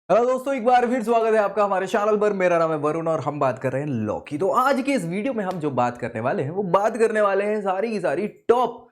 Hello दोस्तों, एक बार फिर स्वागत है आपका हमारे चैनल पर। मेरा नाम है वरुण और हम बात कर रहे हैं लॉ की। तो आज के इस वीडियो में हम जो बात करने वाले हैं वो बात करने वाले हैं सारी की सारी टॉप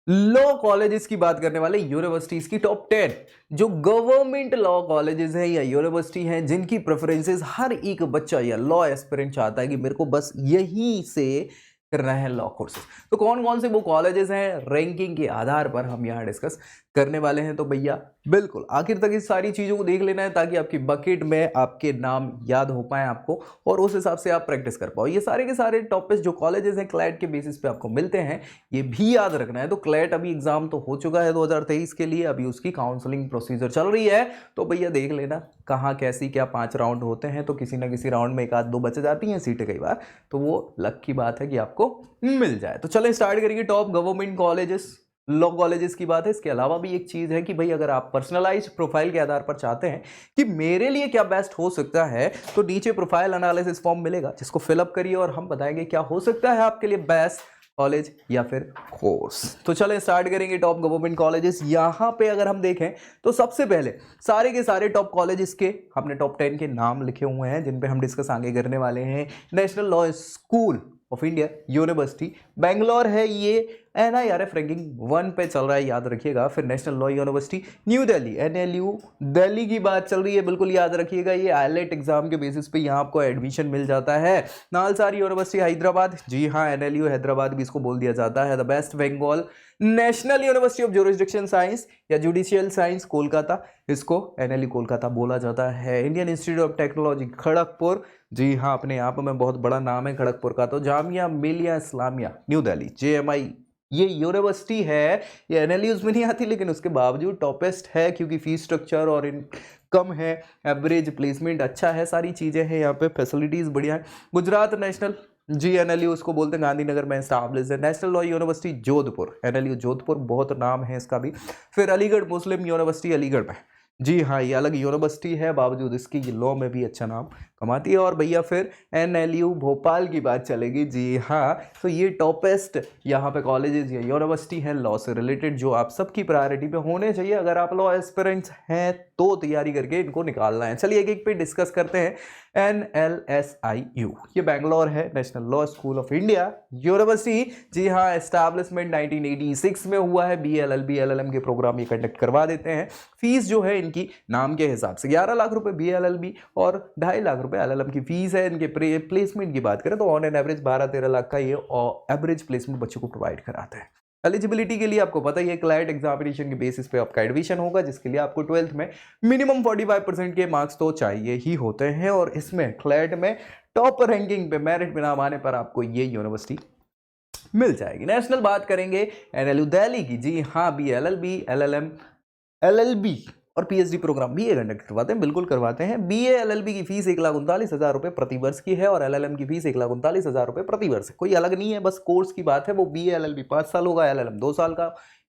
लॉ कॉलेजेस की बात करने वाले, यूनिवर्सिटीज की टॉप 10 जो गवर्नमेंट लॉ कॉलेजेस हैं या यूनिवर्सिटी हैं जिनकी प्रेफरेंसेस हर एक बच्चा या लॉ एस्पिरेंट चाहता है कि मेरे को बस यहीं से करना है लॉ कोर्सेज। तो कौन कौन से वो कॉलेजेस हैं रैंकिंग के आधार पर हम यहाँ डिस्कस करने वाले हैं। तो भैया बिल्कुल आखिर तक इस सारी चीज़ों को देख लेना है ताकि आपकी बकेट में आपके नाम याद हो पाए आपको, और उस हिसाब से आप प्रैक्टिस कर पाओ। ये सारे के सारे टॉपिक्स जो कॉलेजेस हैं क्लैट के बेसिस पे आपको मिलते हैं, ये भी याद रखना है। तो क्लैट अभी एग्जाम तो हो चुका है 2023 के लिए, अभी उसकी काउंसलिंग प्रोसीजर चल रही है। तो भैया देख लेना कहाँ कैसी क्या 5 राउंड होते हैं, तो किसी ना किसी राउंड में एक आध दो बच जाती हैं सीटें कई बार, तो वो लक की बात है कि आपको मिल जाए। तो चलें स्टार्ट करेंगे top government colleges law colleges की बात है। इसके अलावा भी एक चीज है कि भाई अगर आप पर्सनलाइज प्रोफाइल के आधार पर चाहते हैं कि मेरे लिए क्या बेस्ट हो सकता है, तो नीचे प्रोफाइल एनालिसिस फॉर्म मिलेगा जिसको फिलअप करिए और हम बताएंगे क्या हो सकता है आपके लिए बेस्ट कॉलेज या फिर कोर्स। तो चलें स्टार्ट करेंगे टॉप गवर्नमेंट कॉलेजेस। यहां पे अगर हम देखें तो सबसे पहले सारे के सारे टॉप कॉलेजेस के हमने टॉप 10 के नाम लिखे हुए हैं जिन पे हम डिस्कस आगे करने वाले हैं। National Law School of India university Bangalore है, ये NIRF रैंकिंग 1 पे चल रहा है, याद रखिएगा। फिर national law university new Delhi NLU Delhi की बात चल रही है, बिल्कुल याद रखिएगा। ये आईलेट एग्जाम के बेसिस पे यहाँ आपको एडमिशन मिल जाता है। नालसार यूनिवर्सिटी हैदराबाद, जी हाँ NLU हैदराबाद भी इसको बोल दिया जाता है। The West Bengal National University of Jurisdiction Science या जुडिशियल साइंस कोलकाता, इसको NLU कोलकाता बोला जाता है। Indian Institute of Technology Kharagpur, जी हाँ अपने आप में बहुत बड़ा नाम है खड़गपुर का। तो जामिया मिलिया इस्लामिया न्यू दिल्ली JMI, ये यूनिवर्सिटी है, ये NLUs में नहीं आती लेकिन उसके बावजूद टॉपेस्ट है क्योंकि फीस स्ट्रक्चर और कम है, एवरेज प्लेसमेंट अच्छा है, सारी चीज़ें हैं यहाँ पे, फैसिलिटीज़ बढ़िया है। गुजरात नेशनल जी NLU उसको बोलते हैं, गांधीनगर में स्टैब्लिश है। National law university Jodhpur NLU Jodhpur, बहुत नाम है इसका भी। फिर अलीगढ़ मुस्लिम यूनिवर्सिटी अलीगढ़ में, जी हाँ ये अलग यूनिवर्सिटी है, बावजूद इसकी ये लॉ में भी अच्छा नाम कमाती है। और भैया फिर NLU भोपाल की बात चलेगी, जी हाँ तो ये टॉपेस्ट यहाँ पे कॉलेजेस या यूनिवर्सिटी है लॉ से रिलेटेड जो आप सबकी प्रायोरिटी पे होने चाहिए। अगर आप लॉ एस्पिरेंट्स हैं तो तैयारी करके इनको निकालना है। चलिए एक एक पे डिस्कस करते हैं। NLSIU ये बैंगलोर है, National Law School of India University, जी हाँ एस्टैब्लिशमेंट 1986 में हुआ है। BLLB LLM के प्रोग्राम ये कंडक्ट करवा देते हैं। फीस जो है इनकी नाम के हिसाब से 11 लाख रुपए BLLB और 2.5 लाख रुपए LLM की फीस है। इनके प्लेसमेंट की बात करें तो ऑन एन एवरेज 12-13 लाख का ये एवरेज प्लेसमेंट बच्चों को प्रोवाइड कराते हैं। एलिजिबिलिटी के लिए आपको पता ही है क्लैट एग्जामिनेशन के बेसिस पे आपका एडमिशन होगा, जिसके लिए आपको 12th में मिनिमम 45% के मार्क्स तो चाहिए ही होते हैं। और इसमें क्लैट में टॉप रैंकिंग पे मेरिट में नाम आने पर आपको ये यूनिवर्सिटी मिल जाएगी। नेशनल बात करेंगे NLU दिल्ली की, जी हाँ BLLB LLM LLB और PhD प्रोग्राम भी ये कंडक्ट करवाते हैं, बिल्कुल करवाते हैं। BA LLB की फीस 1,39,000 रुपये प्रति वर्ष की है और LLM की फीस 1,39,000 रुपये प्रति वर्ष है। कोई अलग नहीं है, बस कोर्स की बात है। वो BA LLB 5 साल होगा, LLM 2 साल का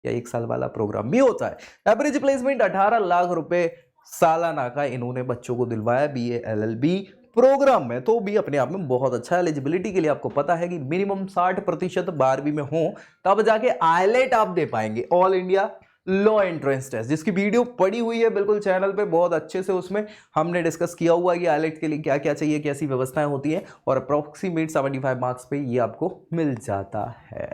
या 1 साल वाला प्रोग्राम भी होता है। एवरेज प्लेसमेंट 18 लाख रुपए सालाना का इन्होंने बच्चों को दिलवाया BA LLB प्रोग्राम में, तो भी अपने आप में बहुत अच्छा। एलिजिबिलिटी के लिए आपको पता है कि मिनिमम 60% 12वीं में हो तब जाके आईलेट आप दे पाएंगे, all India law entrance test, जिसकी वीडियो पड़ी हुई है बिल्कुल चैनल पे बहुत अच्छे से, उसमें हमने डिस्कस किया हुआ है कि आईलेट के लिए क्या क्या चाहिए, कैसी व्यवस्थाएं होती हैं, और अप्रोक्सीमेट 75 मार्क्स पे ये आपको मिल जाता है।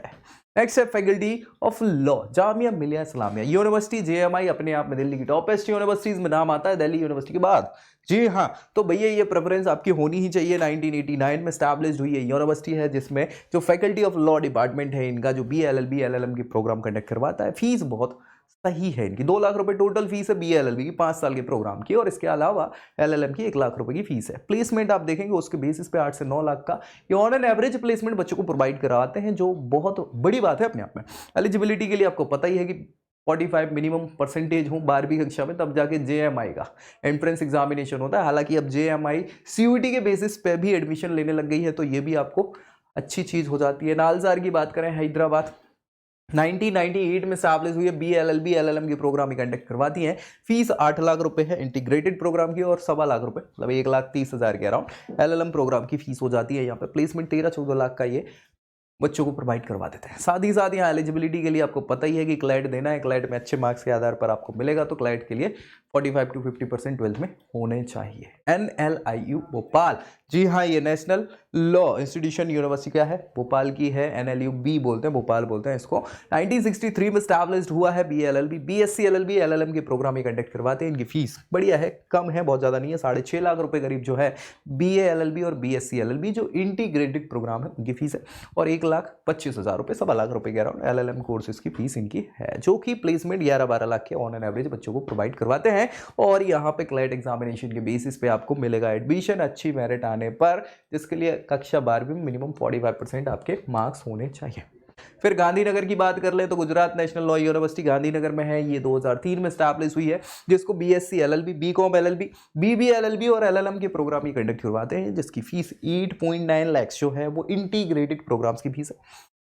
नेक्स्ट है faculty of law Jamia Millia Islamia university JMI, अपने आप में दिल्ली की टॉपेस्ट यूनिवर्सिटीज में नाम आता है दिल्ली यूनिवर्सिटी के बाद, जी हाँ। तो भैया ये प्रेफरेंस आपकी होनी ही चाहिए। 1989 में स्टैब्लिश हुई है यूनिवर्सिटी है, जिसमें जो फैकल्टी ऑफ लॉ डिपार्टमेंट है इनका जो BLLB LLM की प्रोग्राम कंडक्ट करवाता है। फीस बहुत सही है इनकी, 2 लाख रुपए टोटल फीस है BLLB की 5 साल के प्रोग्राम की, और इसके अलावा LLM की 1 लाख रुपए की फीस है। प्लेसमेंट आप देखेंगे उसके बेसिस पे 8 से 9 लाख का ये ऑन एन एवरेज प्लेसमेंट बच्चों को प्रोवाइड कराते हैं, जो बहुत बड़ी बात है अपने आप में। एलिजिबिलिटी के लिए आपको पता ही है कि 45 मिनिमम परसेंटेज हो 12वीं कक्षा में, तब जाके JMI का एंट्रेंस एग्जामिनेशन होता है। हालांकि अब JMI CUET के बेसिस पे भी एडमिशन लेने लग गई है, तो ये भी आपको अच्छी चीज हो जाती है। नालसार की बात करें हैदराबाद, 1998 में स्टैब्लिश हुई है। BLLB LLM की प्रोग्राम ही कंडक्ट करवाती हैं। फीस 8 लाख रुपए है इंटीग्रेटेड प्रोग्राम की, और 1.25 लाख रुपए मतलब 1,30,000 के अराउंड LLM प्रोग्राम की फीस हो जाती है। यहाँ पे प्लेसमेंट 13-14 लाख का ये बच्चों को प्रोवाइड करवा देते हैं। साथ ही साथ यहाँ एलिजिबिलिटी के लिए आपको पता ही है कि क्लैट देना है, क्लैट में अच्छे मार्क्स के आधार पर आपको मिलेगा, तो क्लैट के लिए 45 to 50% 12th में होने चाहिए। NLIU भोपाल, जी हाँ, ये नेशनल लॉ इंस्टीट्यूशन यूनिवर्सिटी क्या है, भोपाल की है। NLU B बोलते हैं, भोपाल बोलते हैं इसको। 1963 में स्टैब्लिश्ड हुआ है। BA LLB, BSc LLB, LLM के प्रोग्राम ये कंडक्ट करवाते हैं। इनकी फीस बढ़िया है, कम है, बहुत ज़्यादा नहीं है, 6.5 लाख रुपए करीब जो है BA LLB और BSc LLB जो इंटीग्रेटेड प्रोग्राम है उनकी फीस है। और 1,25,000 रुपये, 1.25 लाख रुपए के अराउंड LLM कोर्सेज की फीस इनकी है, जो कि प्लेसमेंट 11-12 लाख के ऑन एन एवरेज बच्चों को प्रोवाइड करवाते हैं। और यहाँ पे क्लैट एग्जामिनेशन के बेसिस पे आपको मिलेगा एडमिशन अच्छी मेरिट आने पर, जिसके लिए कक्षा 12वीं में मिनिमम 45% आपके मार्क्स होने चाहिए। फिर गांधीनगर की बात कर ले तो Gujarat national law university Gandhinagar में है। ये 2003 में स्टैब्लिश हुई है, जिसको BSc LLB, BCom LLB, BB LLB और LLM के प्रोग्राम ही कंडक्ट करवाते हैं, जिसकी फीस 8.9 लाख जो है वो इंटीग्रेटेड प्रोग्राम्स की फीस है।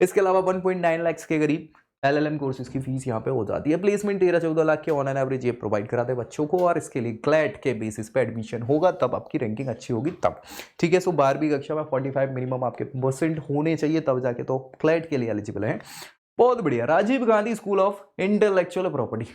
इसके अलावा 1.9 लाख के करीब LLM कोर्सेज की फीस यहाँ पे हो जाती है। प्लेसमेंट 13-14 लाख के ऑन एन एवरेज ये प्रोवाइड कराते हैं बच्चों को, और इसके लिए क्लैट के बेसिस पे एडमिशन होगा, तब आपकी रैंकिंग अच्छी होगी तब, ठीक है। सो 12वीं कक्षा में 45 मिनिमम आपके परसेंट होने चाहिए, तब जाके तो क्लैट के लिए एलिजिबल है। बहुत बढ़िया। Rajiv Gandhi school of intellectual property,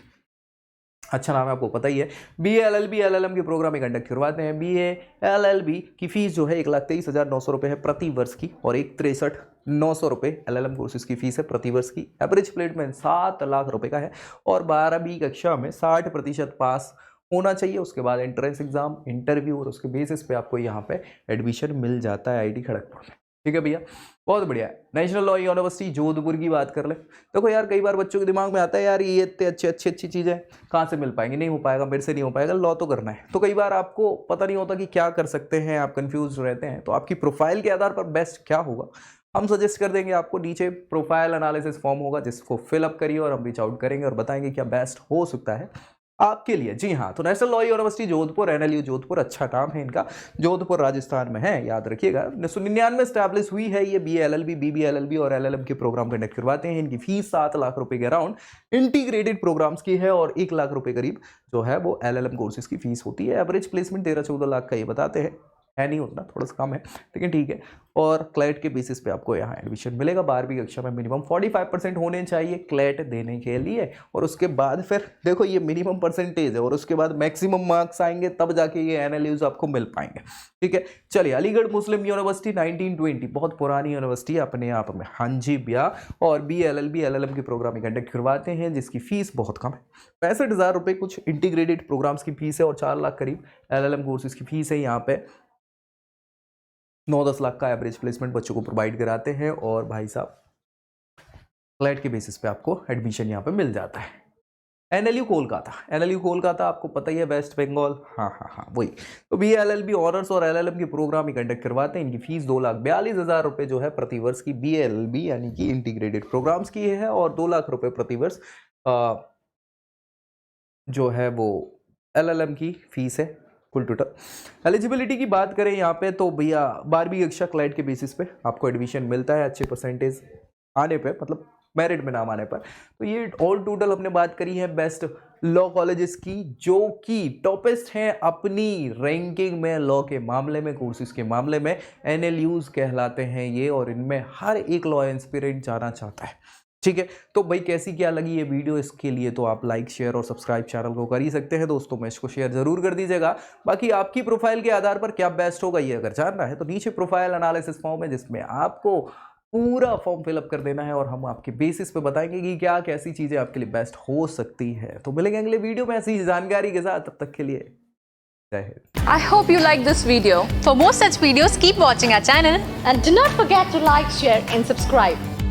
अच्छा नाम है, आपको पता ही है। BA LLB LLM के प्रोग्राम में कंडक्ट करवाते हैं। BA LLB की फीस जो है 1,23,900 रुपये है प्रति वर्ष की, और 1,63,900 रुपये LLM कोर्सेज की फीस है प्रति वर्ष की। एवरेज प्लेसमेंट 7 लाख रुपए का है, और 12वीं कक्षा में 60% पास होना चाहिए। उसके बाद एंट्रेंस एग्जाम, इंटरव्यू, और उसके बेसिस पे आपको यहाँ पे एडमिशन मिल जाता है IIT खड़गपुर में, ठीक है भैया। बहुत बढ़िया। नेशनल लॉ यूनिवर्सिटी जोधपुर की बात कर ले। देखो यार, कई बार बच्चों के दिमाग में आता है यार ये इतने अच्छी चीज़ें कहाँ से मिल पाएंगी, नहीं हो पाएगा, मेरे से नहीं हो पाएगा, लॉ तो करना है। तो कई बार आपको पता नहीं होता कि क्या कर सकते हैं, आप कंफ्यूज रहते हैं, तो आपकी प्रोफाइल के आधार पर बेस्ट क्या होगा हम सजेस्ट कर देंगे आपको। नीचे प्रोफाइल एनालिसिस फॉर्म होगा, जिसको फिलअप करिए और हम रीच आउट करेंगे और बताएंगे क्या बेस्ट हो सकता है आपके लिए। जी हाँ, तो national law university Jodhpur, NLU Jodhpur, अच्छा नाम है इनका, जोधपुर राजस्थान में है, याद रखिएगा। 1999 में स्टैब्लिश हुई है ये। BA LLB, BB LLB और LLM के प्रोग्राम कंडक्ट करवाते हैं। इनकी फीस 7 लाख रुपए के अराउंड इंटीग्रेटेड प्रोग्राम्स की है, और 1 लाख रुपए करीब जो है वो LLM कोर्सेज की फीस होती है। एवरेज प्लेसमेंट 13-14 लाख का ये बताते हैं, है नहीं उतना, थोड़ा सा कम है, लेकिन ठीक है। और क्लैट के बेसिस पे आपको यहाँ एडमिशन मिलेगा। 12वीं कक्षा में मिनिमम 45% होने चाहिए क्लैट देने के लिए, और उसके बाद फिर देखो ये मिनिमम परसेंटेज है, और उसके बाद मैक्सिमम मार्क्स आएंगे, तब जाके ये NLUs आपको मिल पाएंगे, ठीक है। चलिए, अलीगढ़ मुस्लिम यूनिवर्सिटी 1920, बहुत पुरानी यूनिवर्सिटी अपने आप में, हाँ जी भैया। और BA LLB LLM के प्रोग्राम कंडक्ट करवाते हैं, जिसकी फीस बहुत कम है, 65,000 रुपये कुछ इंटीग्रेटेड प्रोग्राम्स की फीस है, और 4 लाख करीब LLM कोर्सेज की फीस है। यहाँ पे 9-10 लाख का एवरेज प्लेसमेंट बच्चों को प्रोवाइड कराते हैं, और भाई साहब क्लैट के बेसिस पे आपको एडमिशन यहाँ पे मिल जाता है। NLU कोलकाता, NLU कोलकाता आपको पता ही है, वेस्ट बंगाल, हाँ वही। तो BA LLB ऑनर्स और LLM के प्रोग्राम ही कंडक्ट करवाते हैं। इनकी फीस 2,42,000 रुपये जो है प्रति वर्ष की BA LLB यानी कि इंटीग्रेटेड प्रोग्राम्स की है, और 2 लाख रुपये प्रति वर्ष जो है वो LLM की फीस है कुल टोटल। एलिजिबिलिटी की बात करें यहाँ पे तो भैया 12वीं कक्षा क्लैट के बेसिस पे आपको एडमिशन मिलता है, अच्छे परसेंटेज आने पे, मतलब मेरिट में नाम आने पर। तो ये ऑल टोटल हमने बात करी है बेस्ट लॉ कॉलेजेस की, जो कि टॉपेस्ट हैं अपनी रैंकिंग में लॉ के मामले में, कोर्सेज के मामले में। NLUs कहलाते हैं ये, और इनमें हर एक लॉ एस्पिरेंट जाना चाहता है, ठीक है। तो भाई कैसी क्या लगी ये वीडियो, इसके लिए तो आप लाइक, शेयर और सब्सक्राइब चैनल को कर ही सकते हैं दोस्तों में, इसको शेयर जरूर कर दीजिएगा। बाकी आपकी प्रोफाइल के आधार पर क्या बेस्ट होगा ये अगर जानना है तो नीचे प्रोफाइल एनालिसिस फॉर्म है, जिसमें आपको पूरा फॉर्म फिलअप कर देना है, और हम आपके बेसिस पे बताएंगे कि क्या कैसी चीज़ें आपके लिए बेस्ट हो सकती है। तो मिलेंगे अगले वीडियो में ऐसी जानकारी के साथ, तब तक के लिए जय Hind. I hope you like this video. For more such videos, keep watching our channel and do not forget to like, share and subscribe.